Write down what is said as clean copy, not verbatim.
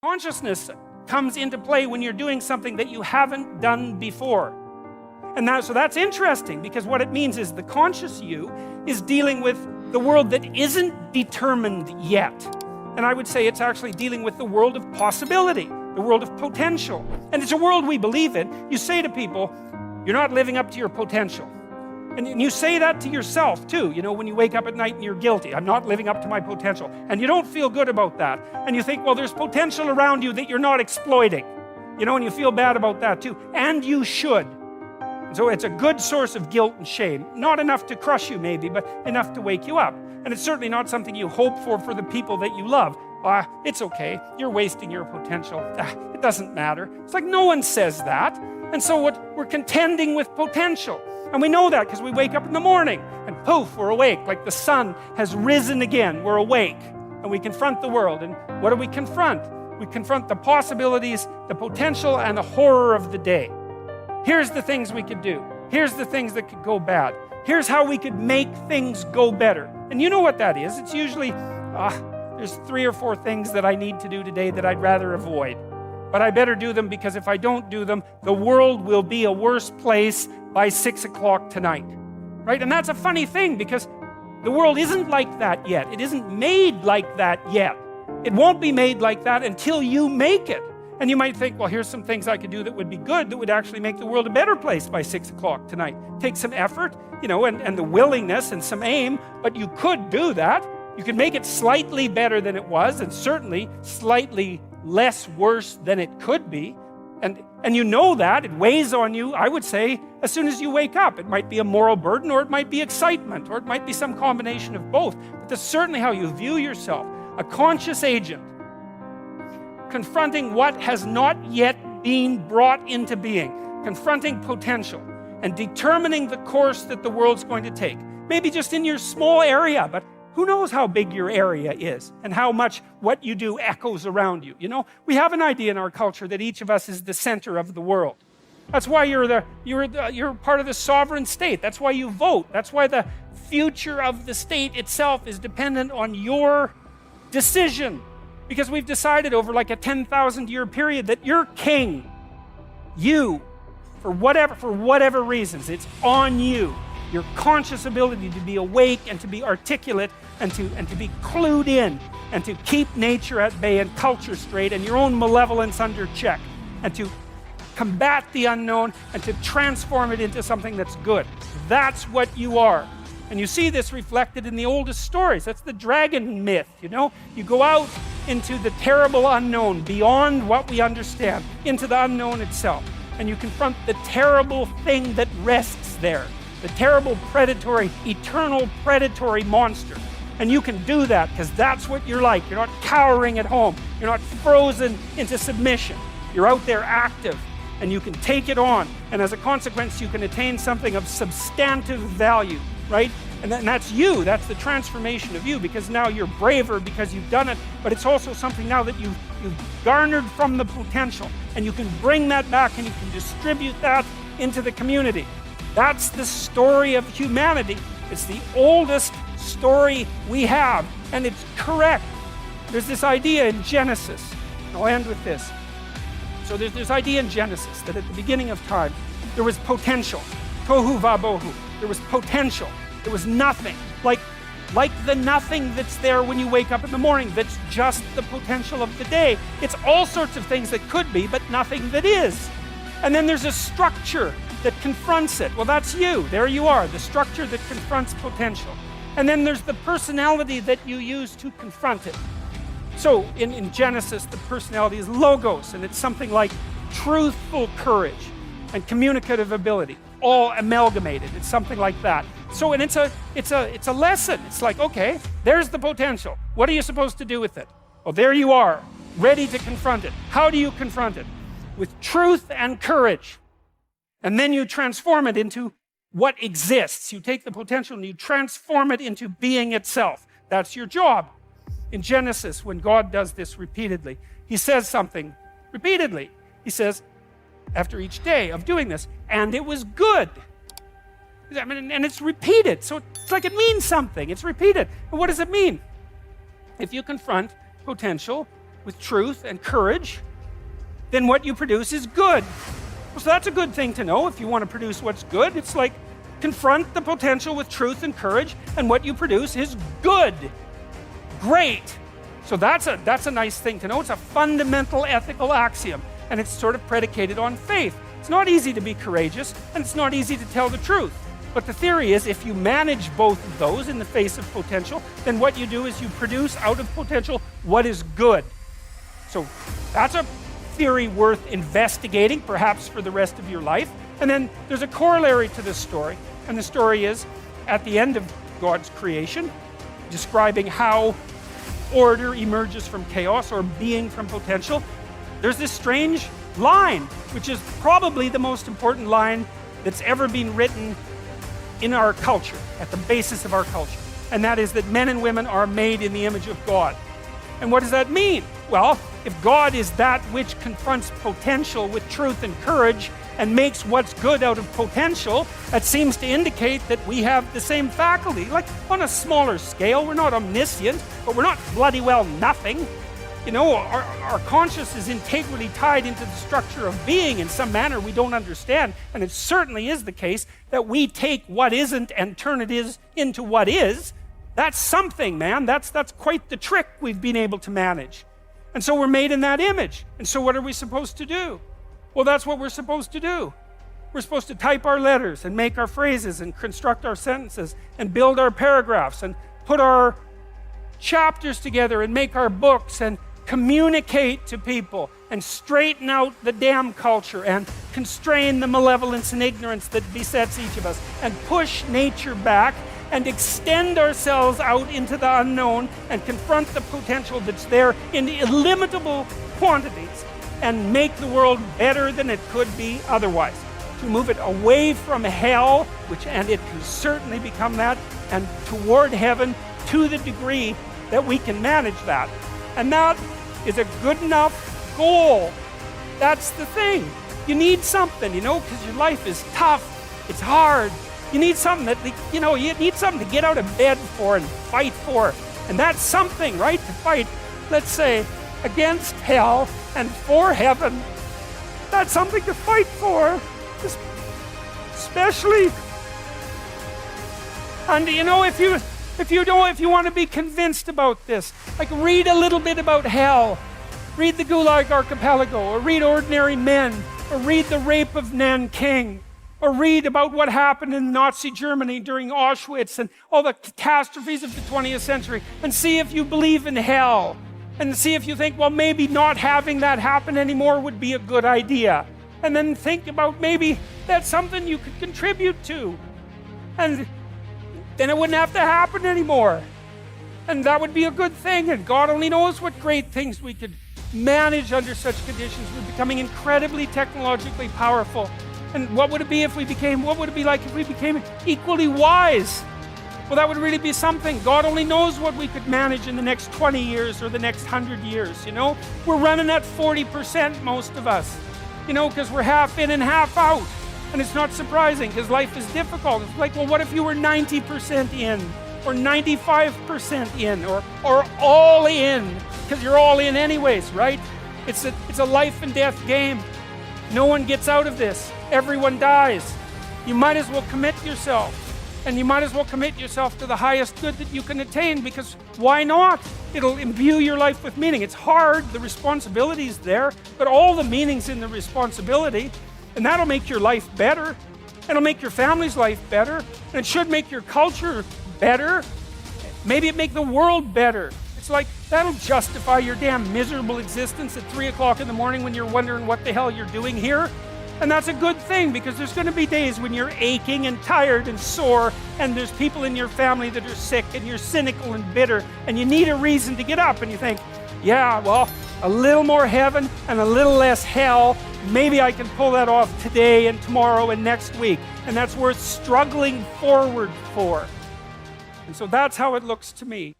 Consciousness comes into play when you're doing something that you haven't done before. And so that's interesting, because what it means is the conscious you is dealing with the world that isn't determined yet. And I would say it's actually dealing with the world of possibility, the world of potential. And it's a world we believe in. You say to people, you're not living up to your potential. And you say that to yourself too, you know, when you wake up at night and you're guilty. I'm not living up to my potential. And you don't feel good about that. And you think, well, there's potential around you that you're not exploiting. You know, and you feel bad about that too. And you should. So it's a good source of guilt and shame. Not enough to crush you maybe, but enough to wake you up. And it's certainly not something you hope for the people that you love. It's okay, you're wasting your potential. It doesn't matter. It's like no one says that. And so we're contending with potential. And we know that because we wake up in the morning and poof, we're awake. Like the sun has risen again, we're awake. And we confront the world. And what do we confront? We confront the possibilities, the potential, and the horror of the day. Here's the things we could do. Here's the things that could go bad. Here's how we could make things go better. And you know what that is. It's usually, there's 3 or 4 things that I need to do today that I'd rather avoid. But I better do them, because if I don't do them, the world will be a worse place by 6 o'clock tonight. Right? And that's a funny thing, because the world isn't like that yet. It isn't made like that yet. It won't be made like that until you make it. And you might think, well, here's some things I could do that would be good, that would actually make the world a better place by 6 o'clock tonight. Take some effort, you know, and the willingness and some aim, but you could do that. You could make it slightly better than it was, and certainly slightly less worse than it could be. And you know that. It weighs on you, I would say, as soon as you wake up. It might be a moral burden, or it might be excitement, or it might be some combination of both. But that's certainly how you view yourself. A conscious agent, confronting what has not yet been brought into being, confronting potential, and determining the course that the world's going to take. Maybe just in your small area, but who knows how big your area is and how much what you do echoes around you. You know, we have an idea in our culture that each of us is the center of the world. That's why you're part of the sovereign state. That's why you vote. That's why the future of the state itself is dependent on your decision. Because we've decided over like a 10,000 year period that you're king. You, for whatever reasons, it's on you. Your conscious ability to be awake and to be articulate and to be clued in and to keep nature at bay and culture straight and your own malevolence under check and to combat the unknown and to transform it into something that's good. That's what you are. And you see this reflected in the oldest stories. That's the dragon myth, you know? You go out into the terrible unknown, beyond what we understand, into the unknown itself. And you confront the terrible thing that rests there. The terrible predatory, eternal predatory monster. And you can do that because that's what you're like. You're not cowering at home. You're not frozen into submission. You're out there active and you can take it on. And as a consequence, you can attain something of substantive value, right? And that's you. That's the transformation of you, because now you're braver because you've done it, but it's also something now that you've garnered from the potential, and you can bring that back and you can distribute that into the community. That's the story of humanity. It's the oldest story we have, and it's correct. There's this idea in Genesis, and I'll end with this. So there's this idea in Genesis that at the beginning of time, there was potential. Tohu vabohu. There was potential. There was nothing. Like the nothing that's there when you wake up in the morning, that's just the potential of the day. It's all sorts of things that could be, but nothing that is. And then there's a structure that confronts it. Well, that's you. There you are, the structure that confronts potential. And then there's the personality that you use to confront it. So in Genesis, the personality is logos, and it's something like truthful courage and communicative ability, all amalgamated. It's something like that. So, and it's a lesson. It's like, okay, there's the potential. What are you supposed to do with it? Well, there you are, ready to confront it. How do you confront it? With truth and courage. And then you transform it into what exists. You take the potential and you transform it into being itself. That's your job. In Genesis, when God does this repeatedly, he says something repeatedly. He says, after each day of doing this, and it was good. I mean, and it's repeated. So it's like it means something. It's repeated. And what does it mean? If you confront potential with truth and courage, then what you produce is good. So that's a good thing to know if you want to produce what's good. It's like confront the potential with truth and courage, and what you produce is good. Great. So that's a nice thing to know. It's a fundamental ethical axiom, and it's sort of predicated on faith. It's not easy to be courageous, and it's not easy to tell the truth. But the theory is if you manage both of those in the face of potential, then what you do is you produce out of potential what is good. So that's a theory worth investigating, perhaps for the rest of your life. And then there's a corollary to this story. And the story is at the end of God's creation, describing how order emerges from chaos or being from potential. There's this strange line, which is probably the most important line that's ever been written in our culture, at the basis of our culture. And that is that men and women are made in the image of God. And what does that mean? Well, if God is that which confronts potential with truth and courage and makes what's good out of potential, that seems to indicate that we have the same faculty. Like on a smaller scale, we're not omniscient, but we're not bloody well nothing. You know, our conscience is integrally tied into the structure of being in some manner we don't understand. And it certainly is the case that we take what isn't and turn it into what is. That's something, man. That's quite the trick we've been able to manage. And so we're made in that image. And so what are we supposed to do? Well, that's what we're supposed to do. We're supposed to type our letters and make our phrases and construct our sentences and build our paragraphs and put our chapters together and make our books and communicate to people and straighten out the damn culture and constrain the malevolence and ignorance that besets each of us and push nature back and extend ourselves out into the unknown and confront the potential that's there in illimitable quantities and make the world better than it could be otherwise. To move it away from hell, and it can certainly become that, and toward heaven to the degree that we can manage that. And that is a good enough goal. That's the thing. You need something, because your life is tough. It's hard. You need something you need something to get out of bed for and fight for. And that's something, right? To fight, let's say, against hell and for heaven. That's something to fight for. Especially, and if you want to be convinced about this, like read a little bit about hell. Read the Gulag Archipelago, or read Ordinary Men, or read The Rape of Nanking, or read about what happened in Nazi Germany during Auschwitz and all the catastrophes of the 20th century, and see if you believe in hell, and see if you think, well, maybe not having that happen anymore would be a good idea. And then think about maybe that's something you could contribute to. And then it wouldn't have to happen anymore. And that would be a good thing. And God only knows what great things we could manage under such conditions. We're becoming incredibly technologically powerful. And what would it be like if we became equally wise? Well, that would really be something. God only knows what we could manage in the next 20 years or the next 100 years, We're running at 40%, most of us, because we're half in and half out. And it's not surprising, because life is difficult. It's like, well, what if you were 90% in, or 95% in, or all in? Because you're all in anyways, right? It's a life and death game. No one gets out of this. Everyone dies. You might as well commit yourself. And you might as well commit yourself to the highest good that you can attain, because why not? It'll imbue your life with meaning. It's hard, the responsibility's there, but all the meaning's in the responsibility, and that'll make your life better. It'll make your family's life better, and it should make your culture better. Maybe it make the world better. It's like, that'll justify your damn miserable existence at 3 o'clock in the morning when you're wondering what the hell you're doing here. And that's a good thing, because there's going to be days when you're aching and tired and sore, and there's people in your family that are sick, and you're cynical and bitter, and you need a reason to get up, and you think, yeah, well, a little more heaven and a little less hell, maybe I can pull that off today and tomorrow and next week. And that's worth struggling forward for. And so that's how it looks to me.